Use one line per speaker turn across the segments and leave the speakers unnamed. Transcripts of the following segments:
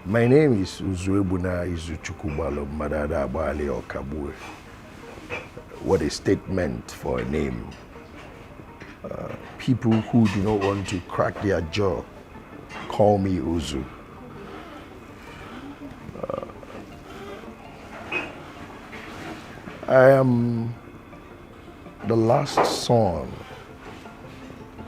My name is Uzuegbuna Okagbue. What a statement for a name. People who do not want to crack their jaw call me Uzu. I am the last son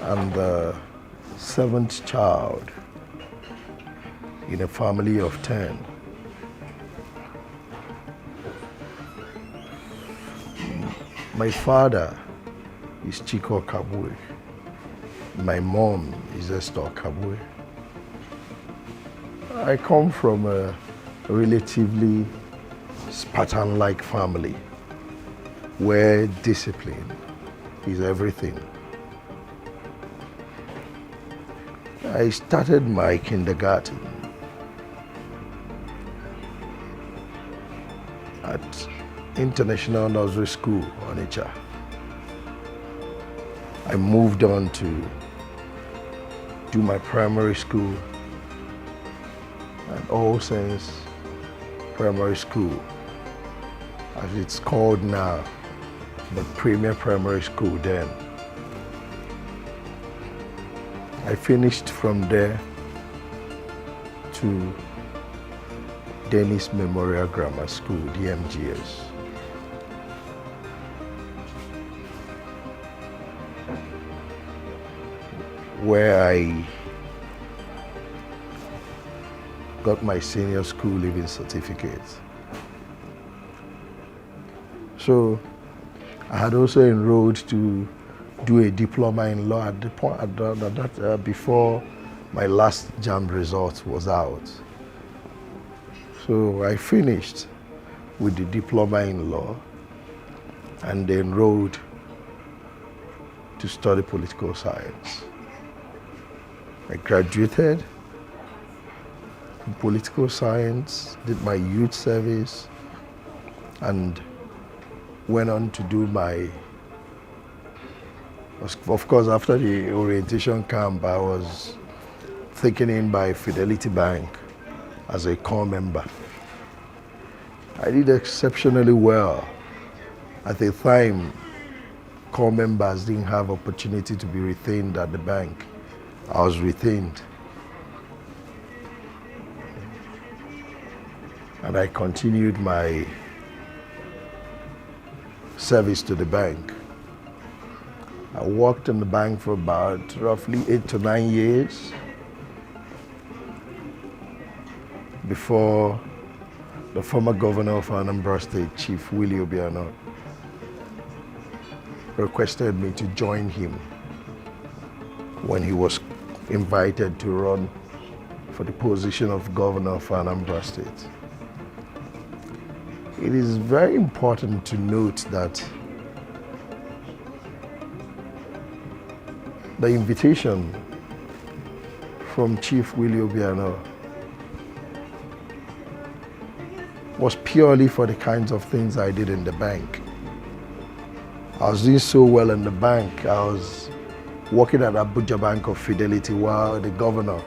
and the seventh child in a family of 10. My father is Chiko Okagbue. My mom is Esther Okagbue. I come from a relatively Spartan-like family where discipline is everything. I started my kindergarten at International Nursery School, Onitsha. I moved on to do my primary school at All Saints Primary School, as it's called now, but Premier Primary School then. I finished from there to Dennis Memorial Grammar School, DMGS. Where I got my senior school leaving certificate. So I had also enrolled to do a diploma in law at the point before my last JAMB result was out. So I finished with the diploma in law and enrolled to study political science. I graduated in political science, did my youth service, and went on to do my, of course, after the orientation camp, I was taken in by Fidelity Bank as a core member. I did exceptionally well. At the time, core members didn't have opportunity to be retained at the bank. I was retained. And I continued my service to the bank. I worked in the bank for about roughly 8 to 9 years before the former governor of Anambra State, Chief Willie Obiano, requested me to join him when he was invited to run for the position of governor of Anambra State. It is very important to note that the invitation from Chief Willie Obiano was purely for the kinds of things I did in the bank. I was doing so well in the bank. I was working at Abuja Bank of Fidelity while the governor,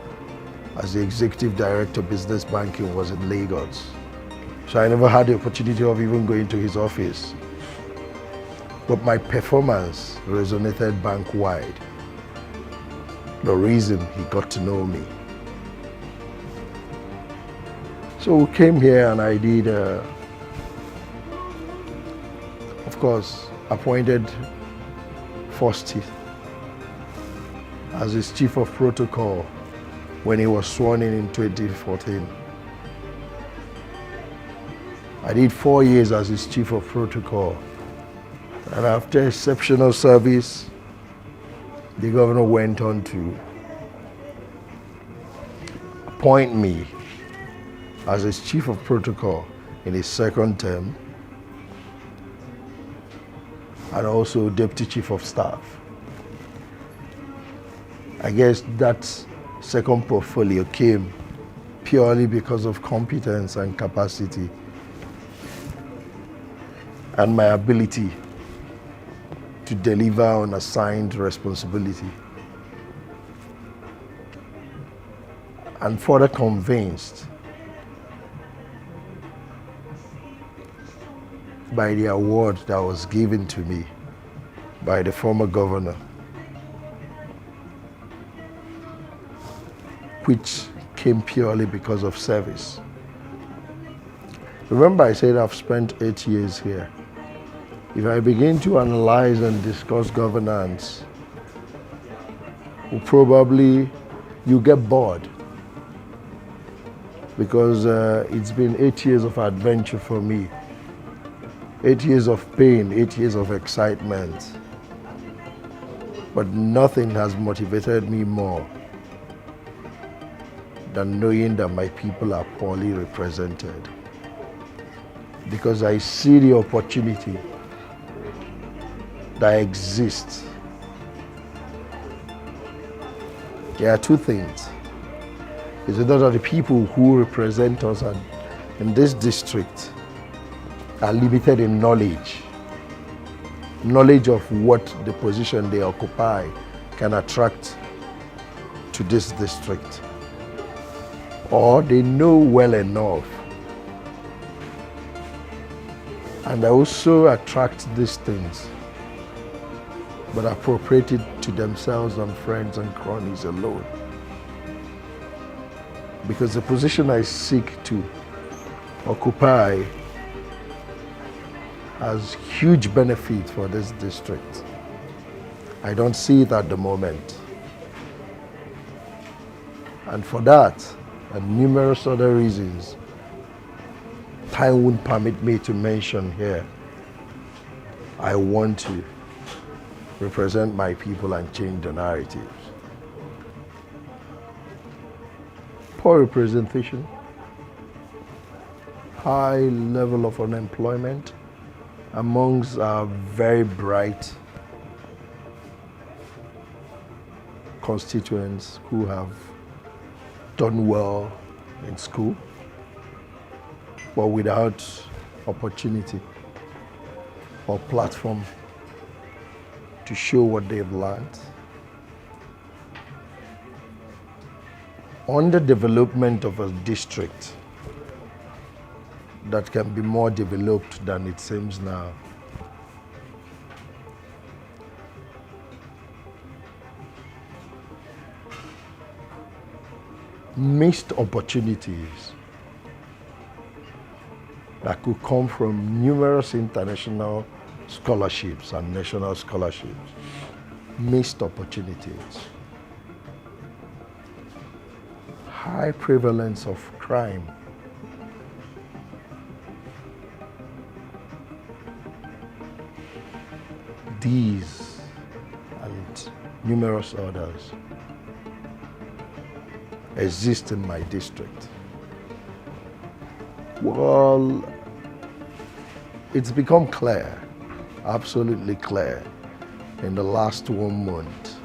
as the executive director of business banking, was in Lagos. So I never had the opportunity of even going to his office. But my performance resonated bank-wide. The reason he got to know me. So we came here and I did, of course, appointed first as his chief of protocol when he was sworn in 2014. I did 4 years as his chief of protocol. And after exceptional service, the governor went on to appoint me as his chief of protocol in his second term and also deputy chief of staff. I guess that second portfolio came purely because of competence and capacity and my ability to deliver on assigned responsibility. And further convinced by the award that was given to me by the former governor, which came purely because of service. Remember, I said I've spent 8 years here. If I begin to analyze and discuss governance, you get bored, because it's been 8 years of adventure for me, 8 years of pain, 8 years of excitement. But nothing has motivated me more than knowing that my people are poorly represented. Because I see the opportunity that exists. There are two things. It's either that the people who represent us in this district are limited in knowledge of what the position they occupy can attract to this district, or they know well enough and also attract these things, but appropriate it to themselves and friends and cronies alone. Because the position I seek to occupy has huge benefit for this district. I don't see it at the moment. And for that, and numerous other reasons, time won't permit me to mention here, I want to represent my people and change the narratives. Poor representation, high level of unemployment amongst our very bright constituents who have done well in school, but without opportunity or platform to show what they've learned. Underdevelopment of a district that can be more developed than it seems now. Missed opportunities that could come from numerous international scholarships and national scholarships. Missed opportunities. High prevalence of crime. These and numerous others exist in my district. Well, it's become clear, absolutely clear, in the last 1 month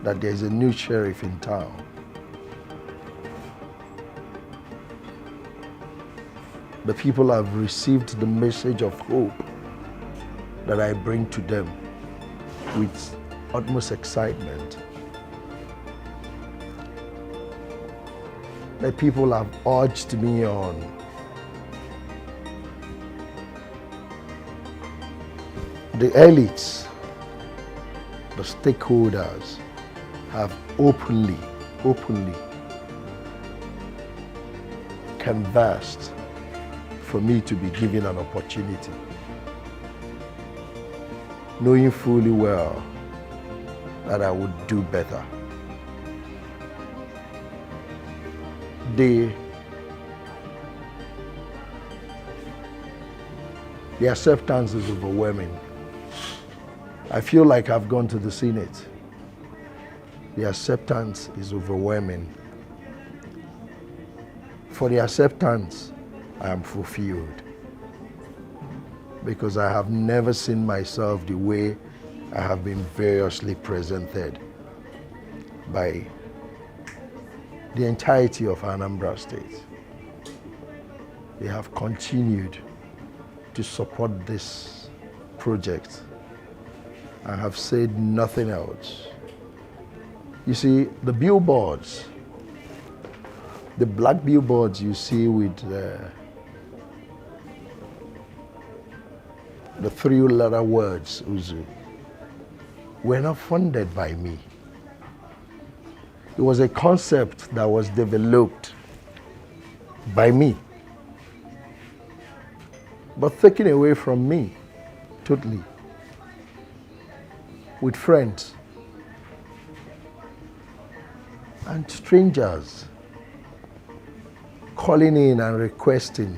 that there's a new sheriff in town. The people have received the message of hope that I bring to them with utmost excitement. The people have urged me on. The elites, the stakeholders have openly canvassed for me to be given an opportunity, knowing fully well that I would do better. The acceptance is overwhelming. I feel like I've gone to the Senate. The acceptance is overwhelming. For the acceptance, I am fulfilled, because I have never seen myself the way I have been variously presented by the entirety of Anambra State. They have continued to support this project and have said nothing else. You see, the billboards, the black billboards you see with the three-letter words, Uzu, were not funded by me. It was a concept that was developed by me, but taken away from me totally, with friends and strangers calling in and requesting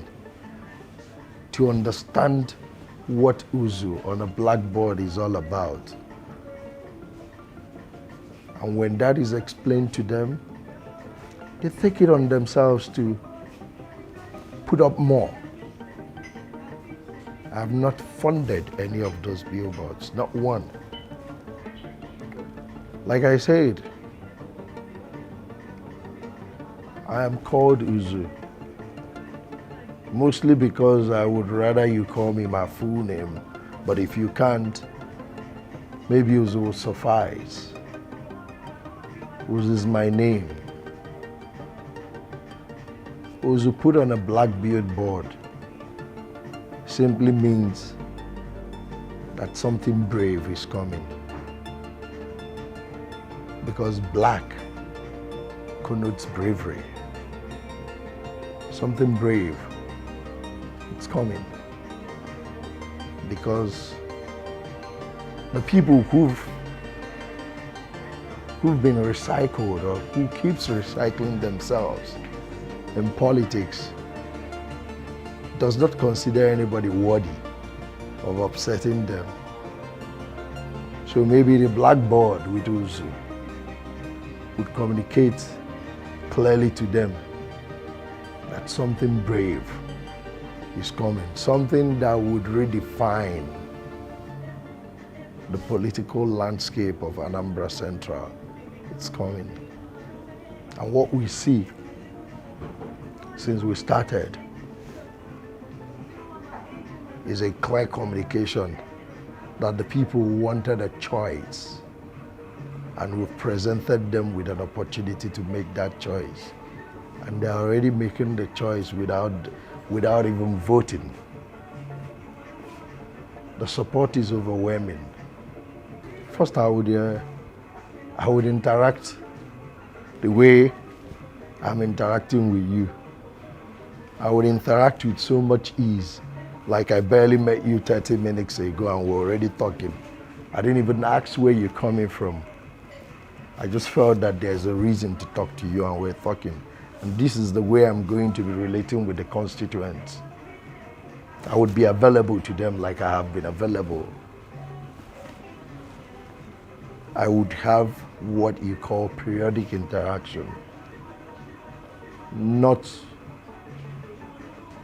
to understand what Uzu on a blackboard is all about. And when that is explained to them, they take it on themselves to put up more. I have not funded any of those billboards, not one. Like I said, I am called Uzu, mostly because I would rather you call me my full name, but if you can't, maybe Uzu will suffice. Uzu is my name. Uzu put on a black billboard simply means that something brave is coming. Because black connotes bravery. Something brave, it's coming. Because the people who've been recycled or who keeps recycling themselves in politics does not consider anybody worthy of upsetting them. So maybe the blackboard with Uzu would communicate clearly to them that something brave is coming, something that would redefine the political landscape of Anambra Central. It's coming. And what we see since we started is a clear communication that the people wanted a choice, and we've presented them with an opportunity to make that choice. And they're already making the choice without even voting. The support is overwhelming. First, I would interact the way I'm interacting with you. I would interact with so much ease, like I barely met you 30 minutes ago and we're already talking. I didn't even ask where you're coming from. I just felt that there's a reason to talk to you and we're talking. And this is the way I'm going to be relating with the constituents. I would be available to them like I have been available. I would have what you call periodic interaction, not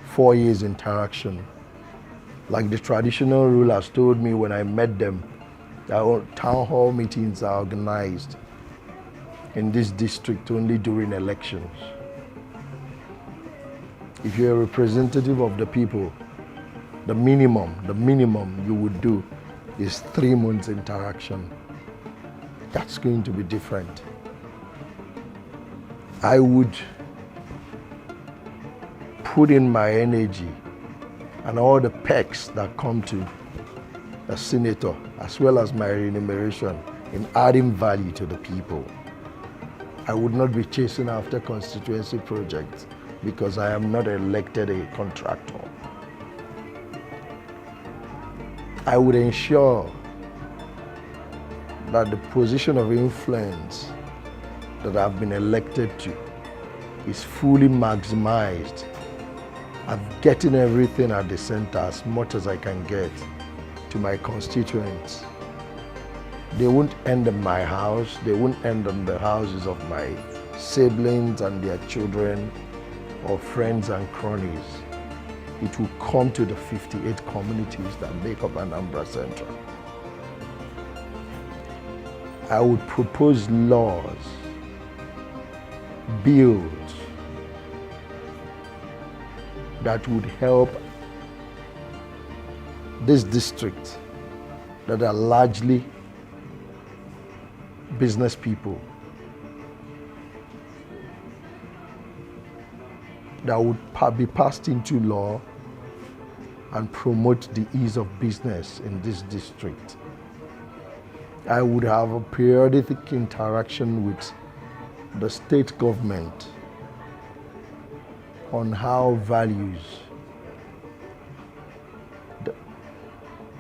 4 years interaction. Like the traditional rulers told me when I met them, that town hall meetings are organized in this district only during elections. If you're a representative of the people, the minimum you would do is 3 months interaction. That's going to be different. I would put in my energy and all the perks that come to a senator, as well as my remuneration, in adding value to the people. I would not be chasing after constituency projects because I am not elected a contractor. I would ensure that the position of influence that I've been elected to is fully maximized. I'm getting everything at the center as much as I can get to my constituents. They won't end in my house, they won't end on the houses of my siblings and their children or friends and cronies. It will come to the 58 communities that make up Anambra Central. I would propose laws, bills that would help this district that are largely business people, that would be passed into law and promote the ease of business in this district. I would have a periodic interaction with the state government on how values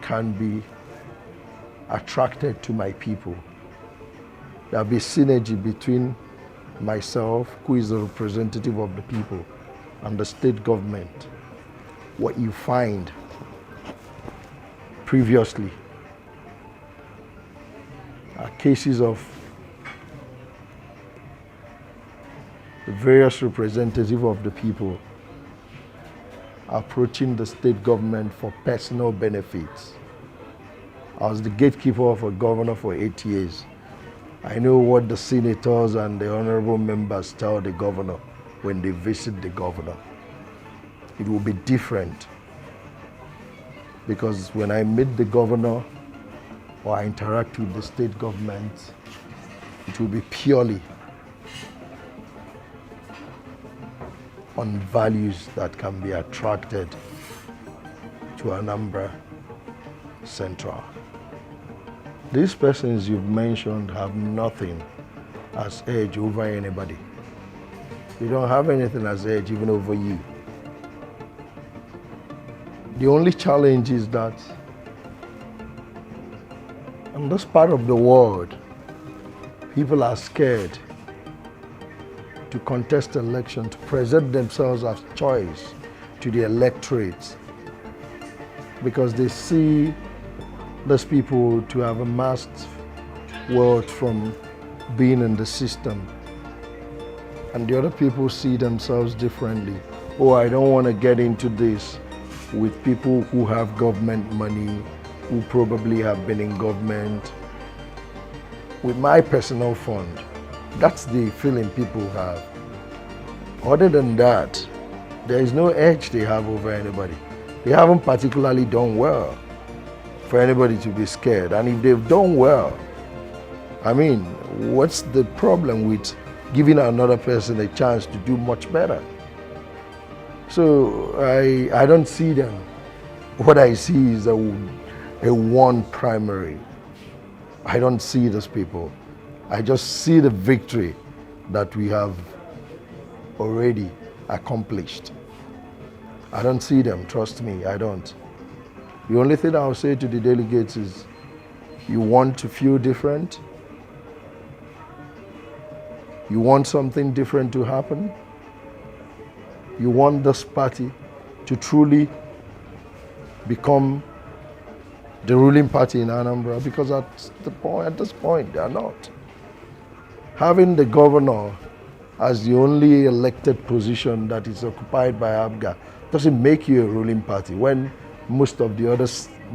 can be attracted to my people. There'll be synergy between myself, who is the representative of the people, and the state government. What you find previously are cases of the various representatives of the people approaching the state government for personal benefits. I was the gatekeeper of a governor for 8 years. I know what the senators and the honorable members tell the governor when they visit the governor. It will be different, because when I meet the governor or I interact with the state government, it will be purely on values that can be attracted to Anambra Central. These persons you've mentioned have nothing as edge over anybody. They don't have anything as edge even over you. The only challenge is that in this part of the world, people are scared to contest election, to present themselves as choice to the electorate, because they see those people to have amassed wealth from being in the system. And the other people see themselves differently. Oh, I don't want to get into this with people who have government money, who probably have been in government, with my personal fund. That's the feeling people have. Other than that, there is no edge they have over anybody. They haven't particularly done well for anybody to be scared. And if they've done well, I mean, what's the problem with giving another person a chance to do much better? So I don't see them. What I see is a one primary. I don't see those people. I just see the victory that we have already accomplished. I don't see them, trust me, I don't. The only thing I'll say to the delegates is, you want to feel different? You want something different to happen? You want this party to truly become the ruling party in Anambra? Because at this point, they are not. Having the governor as the only elected position that is occupied by APGA doesn't make you a ruling party when most of the other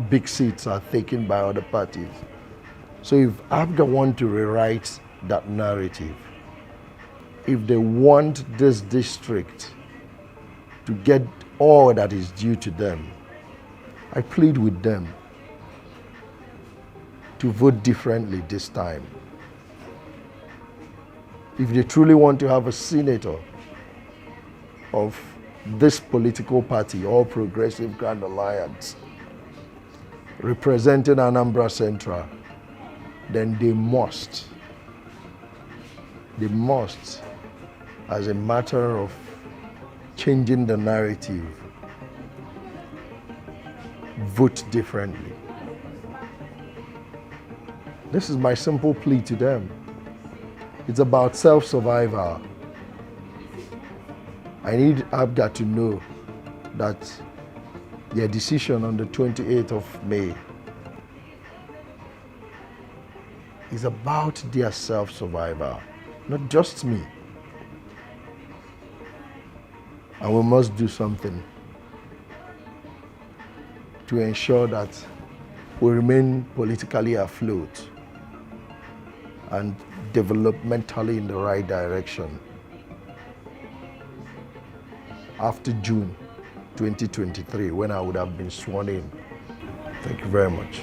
big seats are taken by other parties. So if APGA want to rewrite that narrative, if they want this district to get all that is due to them, I plead with them to vote differently this time. If they truly want to have a senator of this political party, All Progressive Grand Alliance, representing Anambra Central, then they must, as a matter of changing the narrative, vote differently. This is my simple plea to them. It's about self-survival. I need APGA to know that their decision on the 28th of May is about their self-survival, not just me. And we must do something to ensure that we remain politically afloat and developmentally in the right direction after June 2023, when I would have been sworn in. Thank you very much.